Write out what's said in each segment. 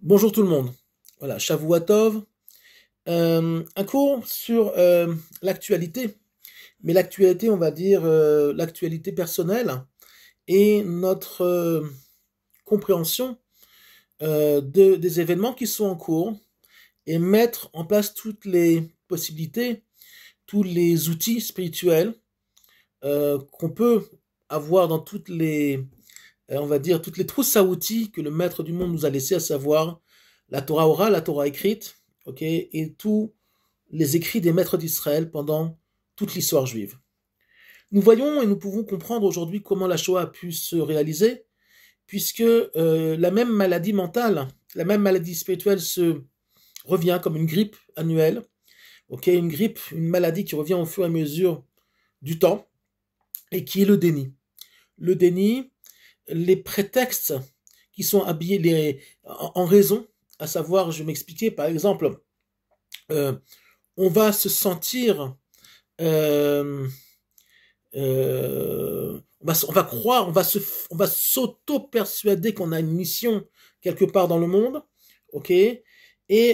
Bonjour tout le monde. Voilà, Shavua Tov. Un cours sur l'actualité, mais l'actualité, on va dire l'actualité personnelle et notre compréhension des événements qui sont en cours et mettre en place toutes les possibilités, tous les outils spirituels qu'on peut avoir dans toutes les, on va dire, toutes les trousses à outils que le maître du monde nous a laissées, à savoir la Torah orale, la Torah écrite, ok, et tous les écrits des maîtres d'Israël pendant toute l'histoire juive. Nous voyons et nous pouvons comprendre aujourd'hui comment la Shoah a pu se réaliser, puisque la même maladie mentale, la même maladie spirituelle se revient comme une grippe annuelle, ok, une grippe, une maladie qui revient au fur et à mesure du temps, et qui est le déni. Le déni, les prétextes qui sont habillés en raison, à savoir, je vais m'expliquer, par exemple, on va se sentir, on va croire, on va s'auto-persuader qu'on a une mission quelque part dans le monde, ok, et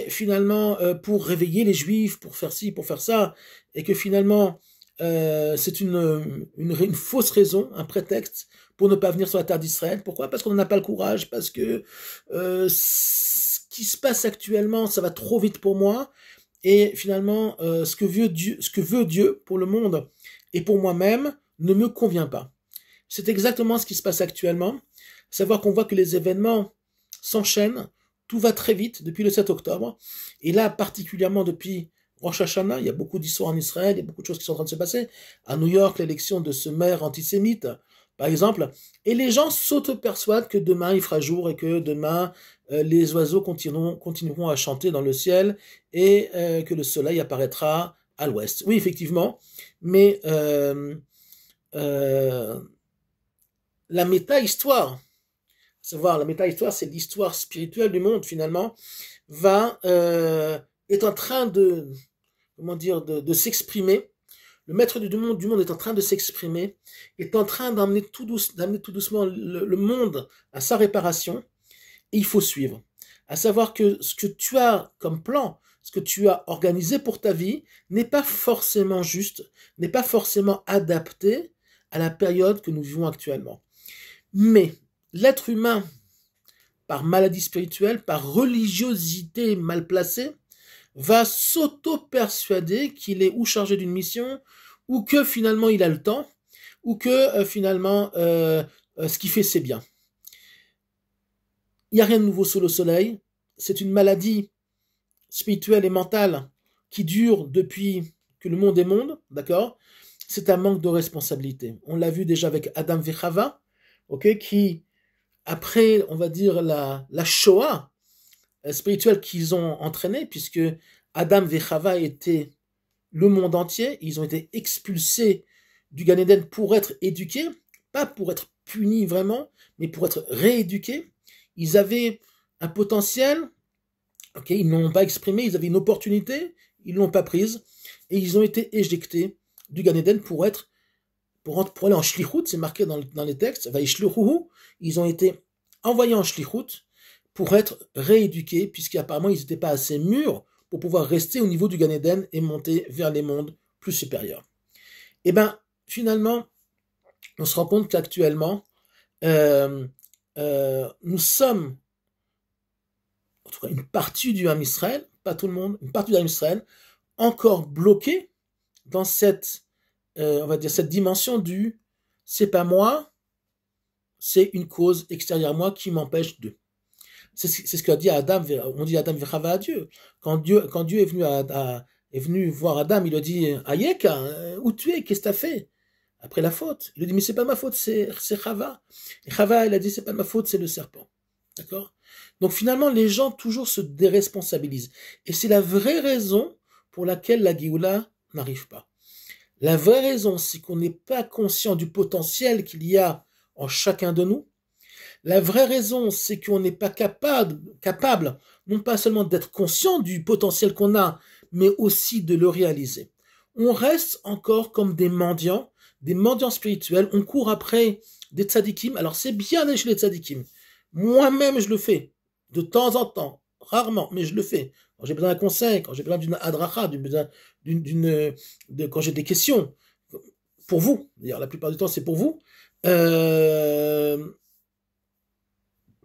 finalement, pour réveiller les Juifs, pour faire ci, pour faire ça, et que finalement, c'est une fausse raison, un prétexte pour ne pas venir sur la terre d'Israël. Pourquoi? Parce qu'on n'a pas le courage, parce que ce qui se passe actuellement, ça va trop vite pour moi, et finalement, ce que veut Dieu pour le monde et pour moi-même ne me convient pas. C'est exactement ce qui se passe actuellement, savoir qu'on voit que les événements s'enchaînent, tout va très vite depuis le 7 octobre, et là particulièrement depuis Rosh Hashanah, il y a beaucoup d'histoires en Israël, il y a beaucoup de choses qui sont en train de se passer. À New York, l'élection de ce maire antisémite, par exemple, et les gens s'auto-persuadent que demain il fera jour et que demain les oiseaux continueront à chanter dans le ciel et que le soleil apparaîtra à l'ouest. Oui, effectivement, mais euh, la méta-histoire, savoir la méta-histoire, c'est l'histoire spirituelle du monde finalement, est en train de, comment dire, de s'exprimer. Le maître du monde est en train de s'exprimer, est en train d'amener d'amener tout doucement le monde à sa réparation, et il faut suivre. À savoir que ce que tu as comme plan, ce que tu as organisé pour ta vie, n'est pas forcément juste, n'est pas forcément adapté à la période que nous vivons actuellement. Mais l'être humain, par maladie spirituelle, par religiosité mal placée, va s'auto-persuader qu'il est ou chargé d'une mission, ou que finalement il a le temps, ou que finalement ce qu'il fait c'est bien. Il n'y a rien de nouveau sous le soleil, c'est une maladie spirituelle et mentale qui dure depuis que le monde est monde, d'accord? C'est un manque de responsabilité. On l'a vu déjà avec Adam et Chava, ok, qui, après, on va dire, la Shoah spirituelle qu'ils ont entraînée, puisque Adam et Chava étaient le monde entier, ils ont été expulsés du Gan Eden pour être éduqués, pas pour être punis vraiment, mais pour être rééduqués. Ils avaient un potentiel, ok, ils n'ont pas exprimé, ils avaient une opportunité, ils l'ont pas prise, et ils ont été éjectés du Gan Eden pour aller en shlichut, c'est marqué dans les textes, ils ont été envoyés en shlichut pour être rééduqués, puisqu'apparemment ils n'étaient pas assez mûrs pour pouvoir rester au niveau du Gan Eden et monter vers les mondes plus supérieurs. Et bien, finalement, on se rend compte qu'actuellement, nous sommes, en tout cas une partie du Ham Israël, pas tout le monde, une partie du Ham Israël, encore bloquée dans cette, on va dire, cette dimension du c'est pas moi, c'est une cause extérieure à moi qui m'empêche de. C'est ce qu'a dit Adam, on dit Adam Vechava à Dieu. Quand Dieu est venu voir Adam, il lui a dit Ayeka, où tu es, qu'est-ce que tu as fait après la faute? Il lui dit mais c'est pas ma faute, c'est Chava. Et Chava, il a dit c'est pas ma faute, c'est le serpent. D'accord? Donc finalement, les gens toujours se déresponsabilisent. Et c'est la vraie raison pour laquelle la Géoula n'arrive pas. La vraie raison, c'est qu'on n'est pas conscient du potentiel qu'il y a en chacun de nous. La vraie raison, c'est qu'on n'est pas capable, non pas seulement d'être conscient du potentiel qu'on a, mais aussi de le réaliser. On reste encore comme des mendiants spirituels. On court après des tzadikim. Alors c'est bien d'aller chez les tzadikim. Moi-même, je le fais. de temps en temps, rarement, mais je le fais. Quand j'ai besoin d'un conseil, quand j'ai besoin d'une adracha, quand j'ai des questions, pour vous, d'ailleurs la plupart du temps c'est pour vous,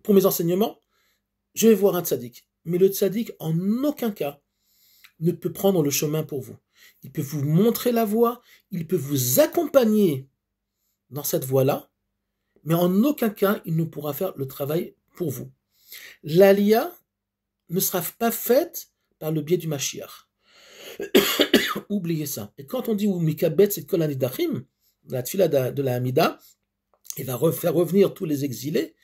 pour mes enseignements, je vais voir un tzaddik. Mais le tzaddik, en aucun cas, ne peut prendre le chemin pour vous. Il peut vous montrer la voie, il peut vous accompagner dans cette voie-là, mais en aucun cas, il ne pourra faire le travail pour vous. L'Aliyah ne sera pas faite par le biais du Mashiach. Oubliez ça. Et quand on dit Mikabet, c'est Kol Hanidachim, la tfila de la Hamida, il va faire revenir tous les exilés,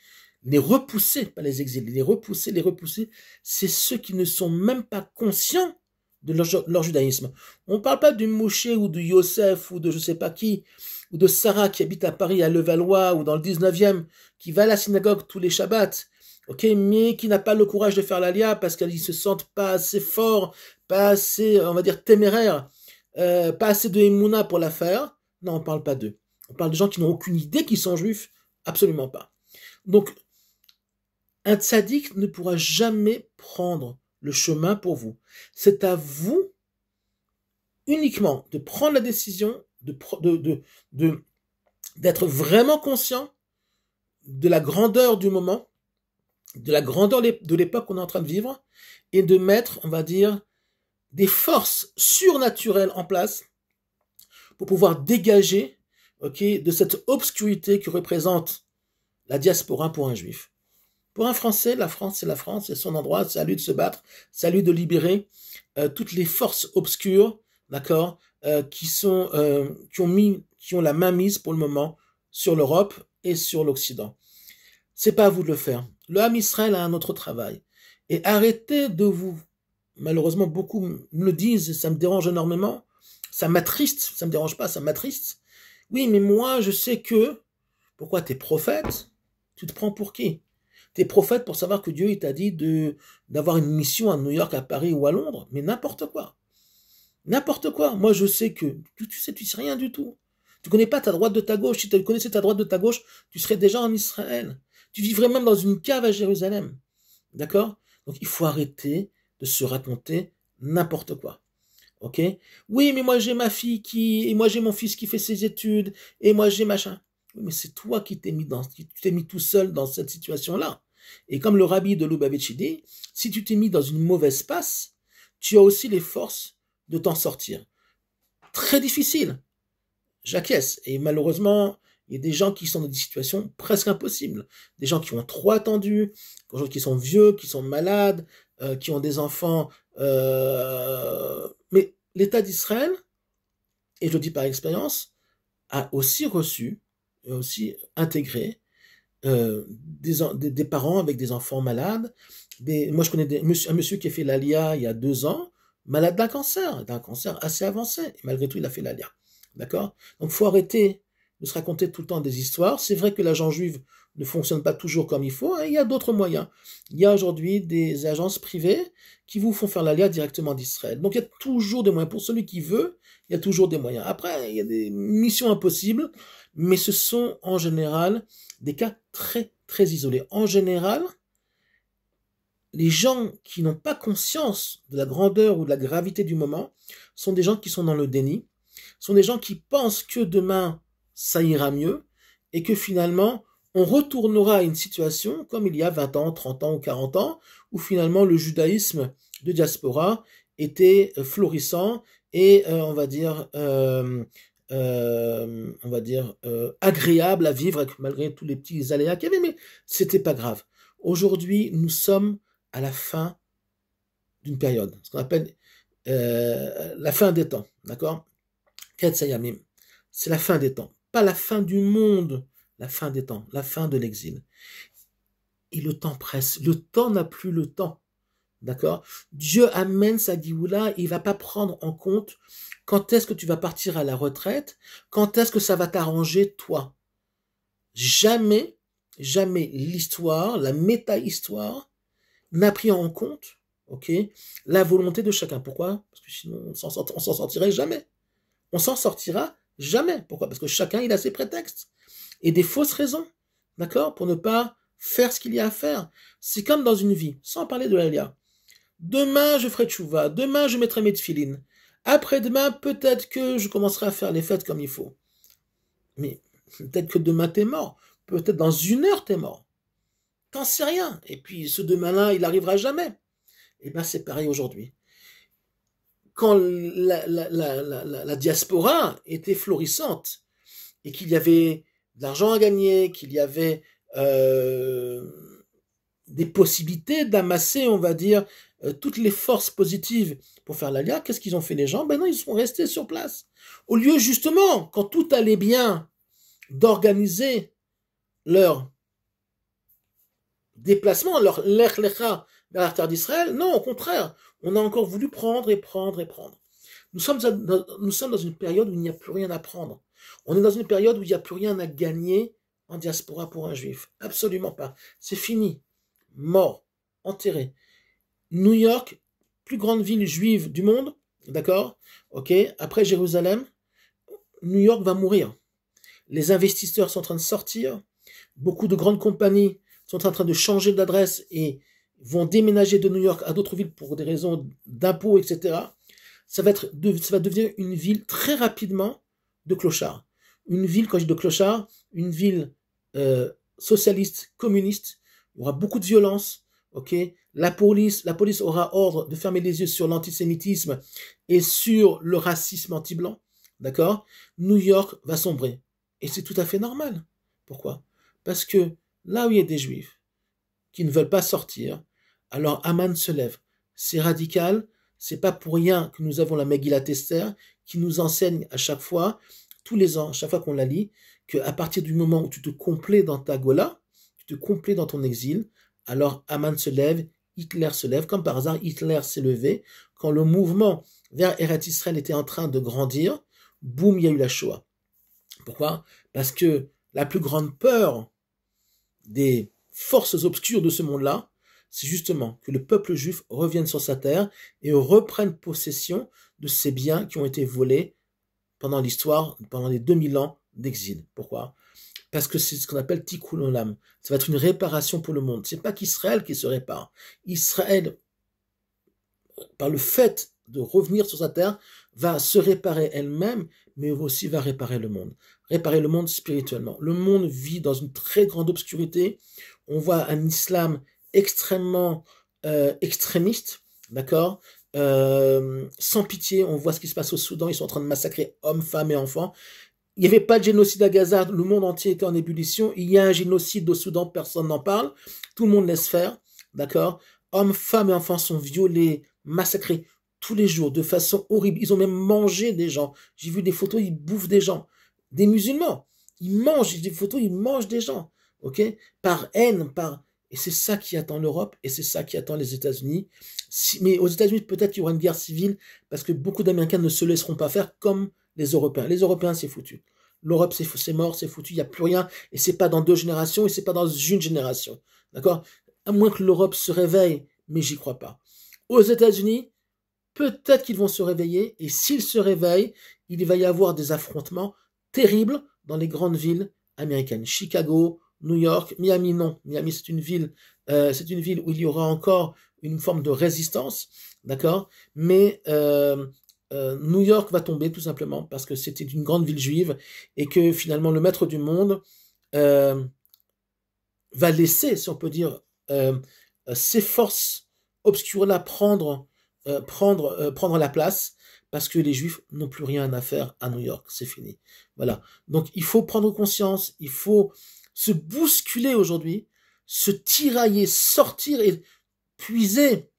les repousser, pas les exilés, les repousser, c'est ceux qui ne sont même pas conscients de leur judaïsme. On ne parle pas du Moshe ou du Yosef ou de je sais pas qui, ou de Sarah qui habite à Paris, à Levallois ou dans le 19e, qui va à la synagogue tous les Shabbats, ok, mais qui n'a pas le courage de faire l'Aliyah parce qu'ils se sentent pas assez forts, pas assez, on va dire, téméraires, pas assez de Emouna pour la faire. Non, on parle pas d'eux. On parle de gens qui n'ont aucune idée qu'ils sont juifs, absolument pas. Donc, un tzaddik ne pourra jamais prendre le chemin pour vous. C'est à vous uniquement de prendre la décision d'être vraiment conscient de la grandeur du moment, de la grandeur de l'époque qu'on est en train de vivre, et de mettre, on va dire, des forces surnaturelles en place pour pouvoir dégager, ok, de cette obscurité que représente la diaspora pour un juif. Pour un Français, la France, c'est la France, c'est son endroit, c'est à lui de se battre, c'est à lui de libérer toutes les forces obscures, d'accord, qui ont la main mise pour le moment sur l'Europe et sur l'Occident. C'est pas à vous de le faire. Le Ham Israël a un autre travail. Et arrêtez de vous, malheureusement beaucoup me le disent, et ça me dérange énormément, ça m'attriste, ça me dérange pas, ça m'attriste. Oui, mais moi, je sais que, pourquoi t'es prophète? Tu te prends pour qui? T'es prophète pour savoir que Dieu il t'a dit d'avoir une mission à New York, à Paris ou à Londres, mais n'importe quoi. N'importe quoi. Moi, je sais que tu sais rien du tout. Tu connais pas ta droite de ta gauche. Si tu connaissais ta droite de ta gauche, tu serais déjà en Israël. Tu vivrais même dans une cave à Jérusalem. D'accord? Donc, il faut arrêter de se raconter n'importe quoi. Ok? Oui, mais moi, j'ai ma fille et moi, j'ai mon fils qui fait ses études, et moi, j'ai machin. Oui, mais c'est toi qui t'es mis tout seul dans cette situation-là. Et comme le rabbi de Lubavitch dit, si tu t'es mis dans une mauvaise passe, tu as aussi les forces de t'en sortir. Très difficile. J'acquiesce. Et malheureusement, il y a des gens qui sont dans des situations presque impossibles. Des gens qui ont trop attendu, qui sont vieux, qui sont malades, qui ont des enfants. Mais l'État d'Israël, et je le dis par expérience, a aussi reçu, aussi intégré des parents avec des enfants malades. Moi, je connais un monsieur qui a fait l'Aliyah il y a 2 ans, malade d'un cancer assez avancé. Et malgré tout, il a fait l'Aliyah. D'accord? Donc, faut arrêter de se raconter tout le temps des histoires. C'est vrai que l'agent juive ne fonctionne pas toujours comme il faut, hein, il y a d'autres moyens. Il y a aujourd'hui des agences privées qui vous font faire l'Aliyah directement d'Israël. Donc, il y a toujours des moyens. Pour celui qui veut, il y a toujours des moyens. Après, il y a des missions impossibles, mais ce sont en général des cas très, très isolés. En général, les gens qui n'ont pas conscience de la grandeur ou de la gravité du moment sont des gens qui sont dans le déni, sont des gens qui pensent que demain, ça ira mieux, et que finalement, on retournera à une situation comme il y a 20 ans, 30 ans ou 40 ans, où finalement le judaïsme de diaspora était florissant et, on va dire, agréable à vivre malgré tous les petits aléas qu'il y avait, mais c'était pas grave. Aujourd'hui, nous sommes à la fin d'une période, ce qu'on appelle la fin des temps, d'accord? Ketsayamim, c'est la fin des temps, pas la fin du monde, la fin des temps, la fin de l'exil. Et le temps presse, le temps n'a plus le temps, d'accord? Dieu amène sa Géoula, il va pas prendre en compte quand est-ce que tu vas partir à la retraite, quand est-ce que ça va t'arranger toi. Jamais l'histoire, la méta-histoire n'a pris en compte, ok, la volonté de chacun. Pourquoi? Parce que sinon on s'en sortirait jamais. On s'en sortira jamais. Pourquoi? Parce que chacun il a ses prétextes et des fausses raisons, d'accord, pour ne pas faire ce qu'il y a à faire. C'est comme dans une vie, sans parler de l'Alia. Demain, je ferai tchouva. Demain, je mettrai mes tefilines. Après-demain, peut-être que je commencerai à faire les fêtes comme il faut. Mais peut-être que demain, t'es mort. Peut-être dans 1 heure, t'es mort. T'en sais rien. Et puis, ce demain-là, il n'arrivera jamais. Et ben, c'est pareil aujourd'hui. Quand la diaspora était florissante et qu'il y avait de l'argent à gagner, qu'il y avait des possibilités d'amasser, on va dire, toutes les forces positives pour faire l'Alia, qu'est-ce qu'ils ont fait les gens? Ben non, ils sont restés sur place. Au lieu, justement, quand tout allait bien, d'organiser leur déplacement, leur lech lecha vers la terre d'Israël, non, au contraire, on a encore voulu prendre et prendre et prendre. Nous sommes dans une période où il n'y a plus rien à prendre. On est dans une période où il n'y a plus rien à gagner en diaspora pour un juif. Absolument pas. C'est fini. Mort. Enterré. New York, plus grande ville juive du monde, d'accord? Ok. Après Jérusalem, New York va mourir. Les investisseurs sont en train de sortir. Beaucoup de grandes compagnies sont en train de changer d'adresse et vont déménager de New York à d'autres villes pour des raisons d'impôts, etc. Ça va devenir une ville très rapidement de clochards. Une ville, quand je dis de clochards, une ville socialiste, communiste. Il y aura beaucoup de violence. Ok, la police aura ordre de fermer les yeux sur l'antisémitisme et sur le racisme anti-blanc. D'accord? New York va sombrer. Et c'est tout à fait normal. Pourquoi? Parce que là où il y a des juifs qui ne veulent pas sortir, alors Haman se lève. C'est radical. C'est pas pour rien que nous avons la Megillat Esther qui nous enseigne à chaque fois, tous les ans, chaque fois qu'on la lit, qu'à partir du moment où tu te complais dans ta Gola, tu te complais dans ton exil, alors Haman se lève, Hitler se lève. Comme par hasard, Hitler s'est levé. Quand le mouvement vers Eretz Israël était en train de grandir, boum, il y a eu la Shoah. Pourquoi? Parce que la plus grande peur des forces obscures de ce monde-là, c'est justement que le peuple juif revienne sur sa terre et reprenne possession de ces biens qui ont été volés pendant l'histoire, pendant les 2000 ans d'exil. Pourquoi? Parce que c'est ce qu'on appelle Tikkun Olam. Ça va être une réparation pour le monde. C'est pas qu'Israël qui se répare. Israël, par le fait de revenir sur sa terre, va se réparer elle-même, mais aussi va réparer le monde. Réparer le monde spirituellement. Le monde vit dans une très grande obscurité. On voit un islam extrêmement extrémiste, d'accord, sans pitié. On voit ce qui se passe au Soudan. Ils sont en train de massacrer hommes, femmes et enfants. Il n'y avait pas de génocide à Gaza, le monde entier était en ébullition. Il y a un génocide au Soudan, personne n'en parle. Tout le monde laisse faire, d'accord? Hommes, femmes et enfants sont violés, massacrés tous les jours de façon horrible. Ils ont même mangé des gens. J'ai vu des photos, ils bouffent des gens. Des musulmans, ils mangent des photos, ils mangent des gens, ok? Par haine, Et c'est ça qui attend l'Europe et c'est ça qui attend les États-Unis. Mais aux États-Unis, peut-être qu'il y aura une guerre civile parce que beaucoup d'Américains ne se laisseront pas faire comme les Européens. Les Européens, c'est foutu. L'Europe, c'est mort, c'est foutu, il n'y a plus rien. Et c'est pas dans 2 générations et c'est pas dans une génération. D'accord? À moins que l'Europe se réveille, mais j'y crois pas. Aux États-Unis, peut-être qu'ils vont se réveiller. Et s'ils se réveillent, il va y avoir des affrontements terribles dans les grandes villes américaines. Chicago, New York, Miami, non. Miami, c'est une ville où il y aura encore une forme de résistance. D'accord? Mais New York va tomber tout simplement parce que c'était une grande ville juive et que finalement le maître du monde va laisser, si on peut dire, ces forces obscures-là prendre la place parce que les juifs n'ont plus rien à faire à New York, c'est fini. Voilà. Donc il faut prendre conscience, il faut se bousculer aujourd'hui, se tirailler, sortir et puiser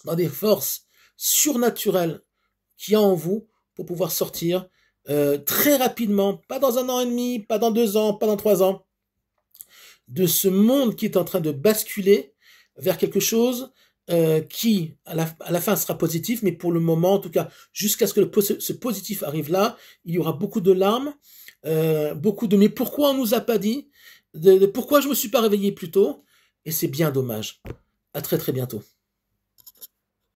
dans des forces surnaturelles qu'il y a en vous pour pouvoir sortir très rapidement, pas dans 1 an et demi, pas dans 2 ans, pas dans 3 ans, de ce monde qui est en train de basculer vers quelque chose qui, à la fin, sera positif, mais pour le moment, en tout cas, jusqu'à ce que ce positif arrive là, il y aura beaucoup de larmes, beaucoup de « mais pourquoi on nous a pas dit ?» de « pourquoi je me suis pas réveillé plus tôt ?» Et c'est bien dommage. À très très bientôt.